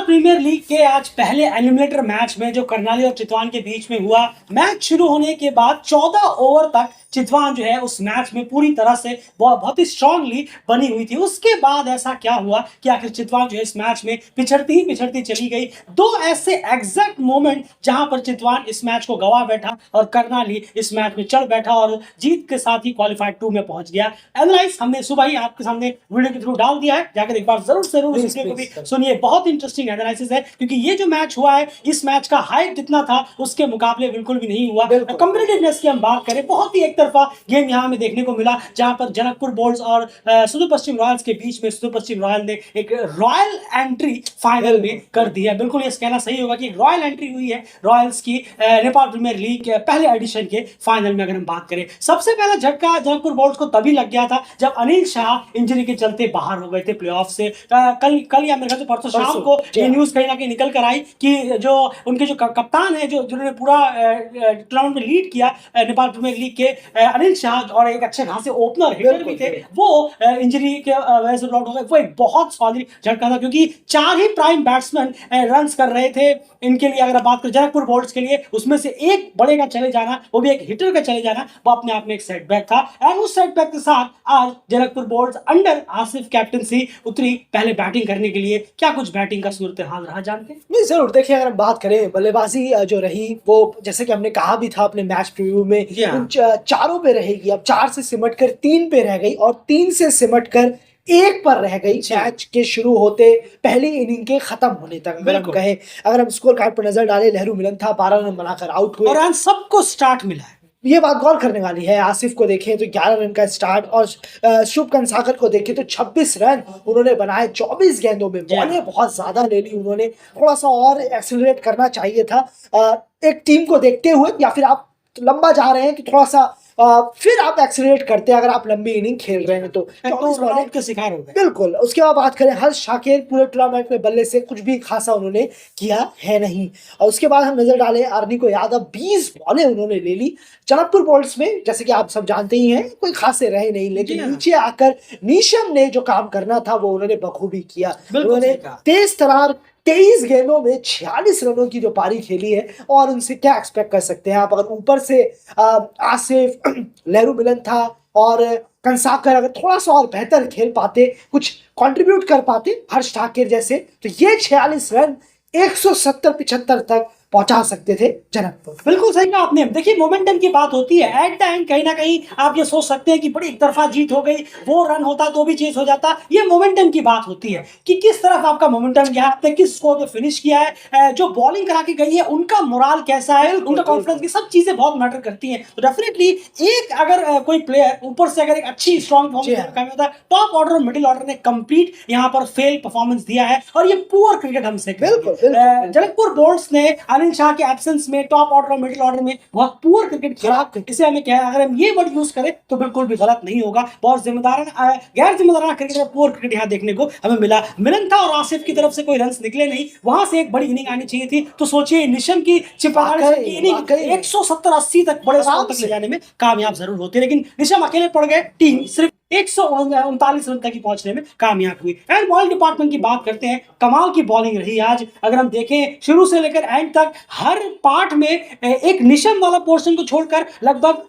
Premiere league के आज पहले एलिमिनेटर मैच में जो करनाली और चितवान के बीच में हुआ, मैच शुरू होने के बाद 14 ओवर तक चितवान जो है उस मैच में पूरी तरह से बहुत ही स्ट्रांगली बनी हुई थी। उसके बाद ऐसा क्या हुआ कि आखिर चितवान जो है इस मैच में पिछड़ती चली गई। दो ऐसे एग्जैक्ट मोमेंट जहां पर चितवान इस मैच को गवा बैठा और करनाली इस मैच में चढ़ बैठा और जीत के साथ ही क्वालिफाइड 2 में पहुंच गया। एनालाइज हमने सुबह ही आपके सामने वीडियो के थ्रू डाल दिया है, जाकर एक बार जरूर इस वीडियो को भी सुनिए। बहुत इंटरेस्टिंग एनालिसिस है क्योंकि ये जो मैच हुआ है, इस मैच का हाइप जितना था उसके मुकाबले बिल्कुल भी नहीं हुआ। कंपेटिटिवनेस की हम बात करें, बहुत ही एक तरफा गेम यहां हमें देखने को मिला, जहां पर जनकपुर बोल्ट्स और सुदूर पश्चिम रॉयल्स के बीच में सुदूर पश्चिम रॉयल ने एक रॉयल एंट्री फाइनल में कर दी है। बिल्कुल ये कहना सही होगा कि रॉयल एंट्री हुई है रॉयल्स की नेपाल प्रीमियर लीग के पहले एडिशन के फाइनल में। अगर हम बात करें, सबसे पहला झटका जनकपुर बोल्ट्स को तभी लग गया था जब अनिल शाह इंजरी के चलते बाहर हो गए थे प्लेऑफ से। कल या मेरे ख्याल से परसों शाम को ये न्यूज कहीं ना कहीं निकल कर आई कि जो उनके जो कप्तान है, जो जिन्होंने पूरा टूर्नामेंट में लीड किया नेपाल प्रीमियर लीग के, अनिल शाह, और एक अच्छे खासे ओपनर हिटर भी थे, वो इंजरी के वजह से आउट हो गए। वो एक बहुत सॉलिड झटका था क्योंकि 4 ही प्राइम बैट्समैन रन्स कर रहे थे इनके लिए। अगर बात करें जनकपुर बोल्ट्स के लिए, उसमें से एक बड़े का चले जाना, वो भी एक हिटर का चले जाना, वो अपने आप में एक सेटबैक था। एंड उस सेटबैक के साथ आज Janakpur Bolts under Asif captaincy उतरी पहले बैटिंग करने के लिए। क्या कुछ बैटिंग का सूरत हाल रहा जानते हैं? नहीं, जरूर देखिए। अगर हम बात करें बल्लेबाजी जो रही, वो जैसे कि हमने कहा भी था अपने मैच प्रीव्यू में, चारों पे रहेगी। अब 4 से सिमट कर 3 पे रह गई और 3 से सिमट कर 1 पर रह गई मैच के शुरू होते पहली इनिंग के खत्म होने तक। अगर हम स्कोर कार्ड पर नजर डालें, लहरू मिलन था 12 रन बनाकर आउट हुए और आज सबको स्टार्ट मिला है। ये बात गौर करने वाली है। आसिफ को देखें तो 11 रन का स्टार्ट, और शुभ कंसाकर को देखें तो 26 रन उन्होंने बनाए 24 गेंदों में। बॉलें बहुत ज्यादा ले ली उन्होंने, थोड़ा सा और एक्सेलरेट करना चाहिए था एक टीम को देखते हुए, या फिर आप लंबा जा रहे हैं कि थोड़ा सा फिर आप एक्सेलरेट करते हैं अगर आप लंबी इनिंग खेल रहे हैं तो रन के शिकार हो गए। बिल्कुल। उसके बाद बात करें, हर्ष शाकिर पूरे टूर्नामेंट में बल्ले से कुछ भी खासा उन्होंने किया है नहीं। और उसके बाद हम नजर डालें अर्निको यादव, 20 बॉलें उन्होंने ले ली। जनकपुर बोल्ट्स में जैसे कि आप सब जानते ही हैं कोई खासे रहे नहीं, लेकिन नीचे आकर नीशम ने जो काम करना था वो उन्होंने बखूबी किया। उन्होंने तेज तरार 23 गेंदों में 46 रनों की जो पारी खेली है, और उनसे क्या एक्सपेक्ट कर सकते हैं आप। अगर ऊपर से आसिफ, लहरू मिलन था और कंसाकर अगर थोड़ा सा और बेहतर खेल पाते, कुछ कंट्रीब्यूट कर पाते हर्ष ठाकुर जैसे, तो ये 46 रन 170-75 तक पहुंचा सकते थे जनकपुर। बिल्कुल सही कहा आपने। देखिए, मोमेंटम की बात होती है। एट द एंड कहीं ना कहीं आप ये सोच सकते हैं कि बड़ी एक तरफा जीत हो गई, वो रन होता तो भी चेंज हो जाता। ये मोमेंटम की बात होती है कि किस तरफ आपका मोमेंटम गया, आपने किस स्कोर पे फिनिश किया है, जो बॉलिंग करा के गई है उनका मोराल कैसा है, उनका कॉन्फिडेंस, की सब चीजें बहुत मैटर करती हैं। तो डेफिनेटली एक अगर कोई प्लेयर ऊपर से अगर एक अच्छी स्ट्रॉन्ग परफॉर्मेंस, टॉप ऑर्डर और मिडिल ऑर्डर ने कंप्लीट यहाँ पर फेल परफॉर्मेंस दिया है, और ये पुअर क्रिकेट हमसे। जनकपुर बोल्ट्स ने अनिल शाह के एब्सेंस में टॉप ऑर्डर और मिडिल ऑर्डर में बहुत पुअर क्रिकेट खेला। इसे हमें क्या, अगर हम ये वर्ड यूज करें तो बिल्कुल भी गलत नहीं होगा। बहुत जिम्मेदाराना, गैर जिम्मेदाराना क्रिकेट में पुअर क्रिकेट यहाँ देखने को हमें मिला। मिलन था और आसिफ की तरफ से कोई रन्स निकले नहीं, वहां से एक बड़ी इनिंग आनी चाहिए थी। तो सोचिए, निशम की चिपकाने की इनिंग 170-80 तक बड़े स्कोर तक ले जाने में कामयाब जरूर होती है, लेकिन निशम अकेले पड़ गए। टीम सिर्फ 139 रन तक ही पहुंचने में कामयाब हुई। एंड बॉलिंग डिपार्टमेंट की बात करते हैं, कमाल की बॉलिंग रही आज। अगर हम देखें शुरू से लेकर एंड तक, हर पार्ट में एक निशम वाला पोर्शन को छोड़कर लगभग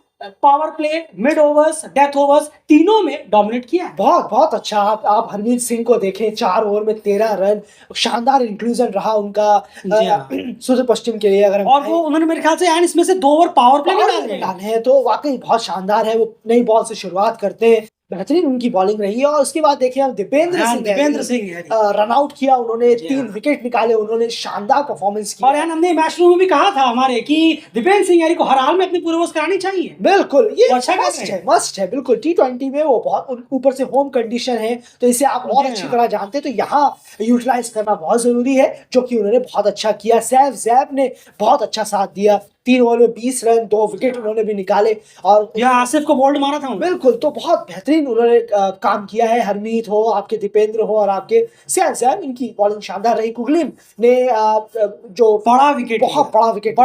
power play, mid overs, death overs, तीनों में डोमिनेट किया। बहुत अच्छा। आप हरमीत सिंह को देखें, 4 ओवर में 13 रन, शानदार इंक्लूजन रहा उनका सुदूर पश्चिम के लिए। अगर और वो उन्होंने मेरे ख्याल से एंड इसमें से 2 ओवर पावर प्ले में डाले हैं, तो वाकई बहुत शानदार है। वो नई बॉल से शुरुआत करते हैं, बेहतरीन उनकी बॉलिंग रही है। और उसके बाद देखिए हम दीपेंद्र सिंह रन आउट किया उन्होंने, 3 विकेट निकाले उन्होंने, शानदार परफॉर्मेंस की। और हमने मैच में भी कहा था हमारे कि दीपेंद्र सिंह यारी को हर हाल में अपनी पूरी ओवर्स करानी चाहिए। बिल्कुल, ये मस्ट है बिल्कुल। T20 में वो बहुत ऊपर से होम कंडीशन है, तो इसे आप और अच्छी तरह जानते हैं, तो यहाँ यूटिलाइज करना बहुत जरूरी है, जो कि उन्होंने बहुत अच्छा किया। सैफ जैब ने बहुत अच्छा साथ दिया। 3 ओवर में 20 रन, 2 विकेट उन्होंने भी निकाले और या आसिफ को बोल्ड मारा था उन्होंने। बिल्कुल, तो बहुत बेहतरीन उन्होंने काम किया है। हरमीत हो, आपके दीपेंद्र हो और आपके सैम, इनकी बॉलिंग शानदार रही। कुगलिन ने जो बड़ा विकेट बहुत बड़ा विकेट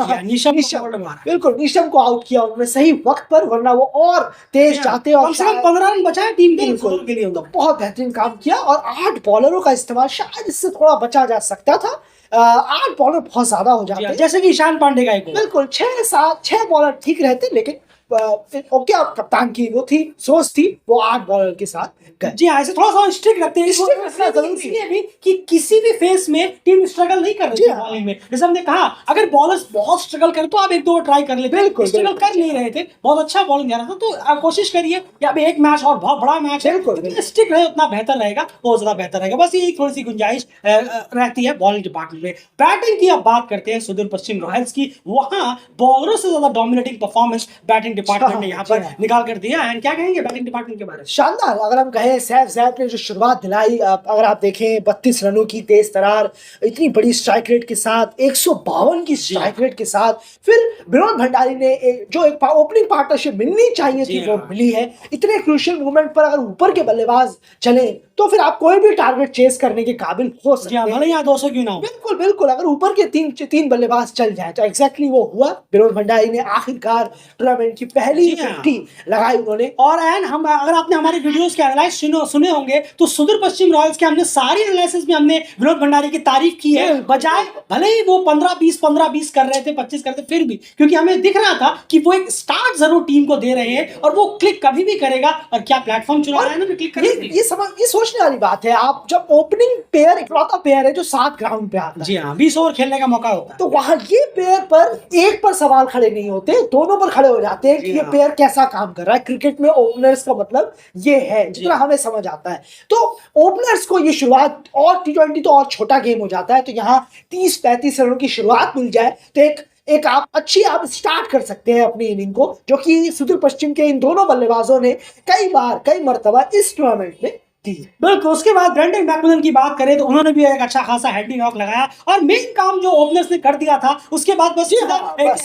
लिया, निशम को बोल्ड मारा। बिल्कुल, निशम को आउट किया उन्होंने सही वक्त पर, वरना वो और तेज जाते और कम से कम 15 रन बचाए टीम के बिल्कुल के लिए तो उन्होंने। बहुत बेहतरीन काम किया और 8 बॉलरों का इस्तेमाल, शायद इससे थोड़ा बचा जा सकता था। 8 बॉलर बहुत ज्यादा हो जाते, जैसे कि ईशान पांडे का एक बिल्कुल 6 बॉलर ठीक रहते, लेकिन ओके, अब कप्तान की वो थी सोच थी, वो 8 बॉलर के साथ गए। जी हाँ, ऐसे थोड़ा सा स्ट्रिक्ट रखते हैं Strict रखना जरूरी है। इसलिए भी कि किसी भी फेस में टीम स्ट्रगल नहीं कर रही जी थी हाँ। बॉलिंग में। जैसे हमने कहा, अगर बॉलर्स बहुत स्ट्रगल करें तो आप 1-2 ट्राई कर लेते, बिल्कुल, स्ट्रगल बिल्कुल। कर नहीं रहे थे, बहुत अच्छा बॉलिंग जा रहा था, तो आप कोशिश करिए कि अब एक मैच और बहुत बड़ा मैच है, बिल्कुल, जितना बिल्कुल। स्टिक रहे उतना बेहतर रहेगा, बहुत ज्यादा बेहतर रहेगा। बस ये थोड़ी सी गुंजाइश रहती है बॉलिंग डिपार्टमेंट में। बैटिंग की अब बात करते हैं सुदूर पश्चिम रॉयल्स की, वहां बॉलरों से ज्यादा डोमिनेटिंग परफॉर्मेंस बैटिंग डिपार्टमेंट ने यहाँ पर निकाल कर दिया है। क्या कहेंगे बैटिंग डिपार्टमेंट के बारे में? शानदार, अगर हम कहें सैफ ने जो शुरुआत दिलाई, अगर आप देखें 32 रनों की तेज तरार, इतनी बड़ी स्ट्राइक रेट के साथ, 152 की स्ट्राइक रेट के साथ, फिर विनोद भंडारी ने जो एक ओपनिंग पार्टनरशिप मिलनी चाहिए थी वो मिली है। इतने क्रूशियल मोमेंट पर अगर ऊपर के बल्लेबाज चले तो फिर आप कोई भी टारगेट चेस करने के काबिल हो सकते हैं, भले यहाँ 200 क्यों ना हो। बिल्कुल बिल्कुल, अगर ऊपर के तीन बल्लेबाज चल जाए तो एग्जैक्टली वो हुआ। विनोद भंडारी ने आखिरकार टूर्नामेंट की पहली 50 लगाई उन्होंने। और हम अगर आपने हमारे वीडियोस के एनालाइज सुने होंगे तो सुदूर पश्चिम रॉयल्स के हमने सारी एनालिसिस में हमने विनोद भंडारी की तारीफ की है, बजाय भले ही वो 15-20 कर रहे थे, 25 करते, फिर भी क्योंकि हमें दिख रहा था कि वो एक स्टार्ट जरूर टीम को दे रहे हैं और वो क्लिक कभी भी करेगा। और क्या प्लेटफॉर्म चुना है ना, क्लिक करेंगे। ये सोचने वाली बात है, आप जब ओपनिंग पेयर इकलौता पेयर है जो 7 ग्राउंड पे आता है, जी हाँ, 20 ओवर खेलने का मौका होता है, तो वहां ये पेयर पर एक पर सवाल खड़े नहीं होते, दोनों पर खड़े हो जाते हैं कि ये पेयर कैसा काम कर रहा है। क्रिकेट में ओपनर्स का मतलब ये है, जितना हमें समझ आता है। तो ओपनर्स को ये शुरुआत, और T20 तो और छोटा गेम हो जाता है, तो यहाँ 30-35 रनों की शुरुआत मिल जाए तो एक आप स्टार्ट कर सकते हैं अपनी इनिंग को, जो कि सुदूर पश्चिम के इन दोनों बल्लेबाजों ने कई मर्तबा इस टूर्नामेंट में की। बिल्कुल। उसके बाद ब्रेंडन मैकमिलन की बात करें तो उन्होंने भी एक अच्छा खासा हेडिंग नॉक लगाया और मेन काम जो ओपनर्स ने कर दिया था, उसके बाद बस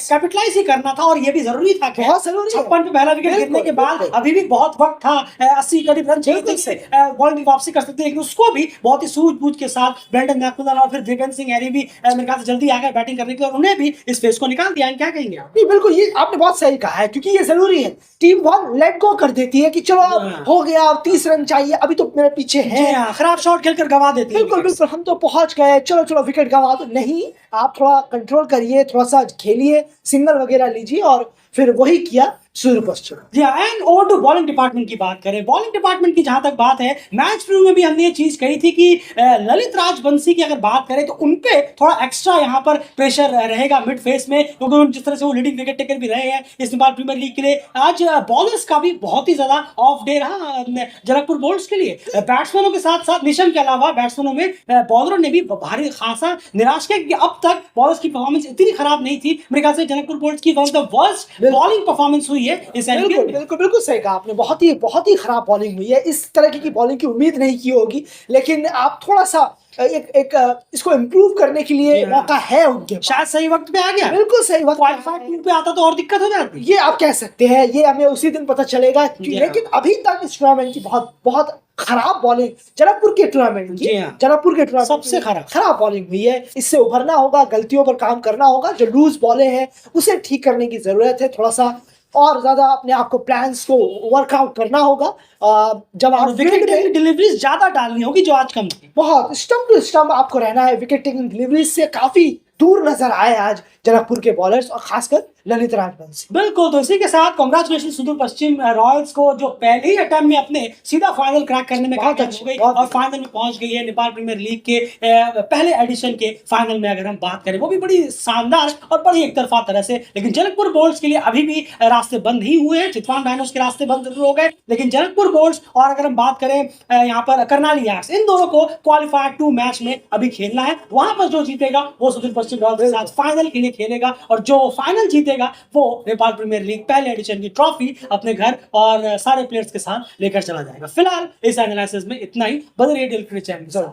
कैपिटलाइज ही करना था और ये भी जरूरी था। बहुत जरूरी है। 56 पे पहला विकेट गिरने के बाद अभी भी बहुत वक्त था, 80 करीब रन से बॉलिंग की वापसी कर सकते, लेकिन उसको भी बहुत ही सूझबूझ के साथ ब्रेंडन मैकमिलन और फिर दीपेंद्र सिंह हैरी भी मेरे ख्याल से जल्दी आ गए बैटिंग करने के लिए और उन्हें भी इस फेस को निकाल दिया। क्या कहेंगे आप? नहीं, बिल्कुल, ये आपने बहुत सही कहा है, क्योंकि ये जरूरी है। टीम बहुत लेट गो कर देती है कि चलो हो गया, अब 30 रन चाहिए, अभी तो मेरे पीछे है, खराब शॉट खेलकर गवा देते हैं। बिल्कुल, हम तो पहुंच गए, चलो विकेट गवा दो। नहीं, आप थोड़ा कंट्रोल करिए, थोड़ा सा खेलिए, सिंगल वगैरह लीजिए, और फिर वही किया Sudur Paschim. And over to bowling department की बात करें, बॉलिंग डिपार्टमेंट की जहां तक बात है, मैच प्रीव्यू में भी हमने ये चीज कही थी कि ललित राजबंशी की अगर बात करें तो उनपे थोड़ा एक्स्ट्रा यहाँ पर प्रेशर रहेगा मिड फेस में, क्योंकि जिस तरह से वो लीडिंग विकेट टेकर भी रहे हैं इस नेपाल प्रीमियर लीग के लिए। आज बॉलर्स का भी बहुत ही ज्यादा ऑफ डे रहा जनकपुर बोल्ट्स के लिए। बैट्समैनों के साथ साथ निशम के अलावा बैट्समैनों में बॉलरों ने भी भारी खासा निराश किया, क्योंकि अब तक बॉलर्स की परफॉर्मेंस इतनी खराब नहीं थी। मेरे ख्याल से जनकपुर बोल्ट्स की one of the worst bowling performance हुई है इस बिल्कुल सही कहा आपने, बहुत ही खराब बॉलिंग हुई है। इस तरह की बॉलिंग की उम्मीद नहीं की होगी, लेकिन आप थोड़ा सा इसको इम्प्रूव करने के लिए मौका है उनके पास। शायद सही वक्त पे आ गया, बिल्कुल सही वक्त क्वालिफाइड टीम पे आता तो और दिक्कत हो जाती। ये आप कह सकते हैं, ये हमें उसी दिन पता चलेगा। लेकिन अभी तक इस टूर्नामेंट की बहुत खराब बॉलिंग जनकपुर के टूर्नामेंट सबसे खराब बॉलिंग हुई है। इससे उभरना होगा, गलतियों पर काम करना होगा, जो लूज बॉलें हैं उसे ठीक करने की जरूरत है। थोड़ा सा और ज्यादा अपने आप को प्लान्स को वर्कआउट करना होगा। जब आप विकेट टेकिंग डिलीवरीज ज्यादा डालनी होगी जो आज कम थी, बहुत स्टंप टू स्टंप आपको रहना है। विकेट टेकिंग डिलीवरीज से काफी दूर नजर आए आज जनकपुर के बॉलर्स, और खासकर ललित राजबंशी। बिल्कुल, तो इसी के साथ कांग्रेचुलेशन सुदूर पश्चिम रॉयल्स को, जो पहले ही अटेम्प्ट में अपने सीधा फाइनल क्रैक करने में कामयाब हो गई और फाइनल में पहुंच गई है। नेपाल प्रीमियर लीग के पहले एडिशन के फाइनल में अगर हम बात करें, वो भी बड़ी शानदार और बड़ी एक तरफा तरह से। लेकिन जनकपुर बोल्ट्स के लिए अभी भी रास्ते बंद ही हुए हैं। चितवान डायनोस के रास्ते बंद जरूर हो गए, लेकिन जनकपुर बोल्ट्स और अगर हम बात करें यहाँ पर करनाली यार्ड्स, इन दोनों को क्वालिफायर 2 मैच में अभी खेलना है। वहां पर जो जीतेगा वो सुदूर पश्चिम रॉयल्स के साथ फाइनल के लिए खेलेगा, और जो फाइनल जीतेगा वो नेपाल प्रीमियर लीग पहले एडिशन की ट्रॉफी अपने घर और सारे प्लेयर्स के साथ लेकर चला जाएगा। फिलहाल इस एनालिसिस में इतना ही। बने रहिए डेल क्रिकेट चैनल।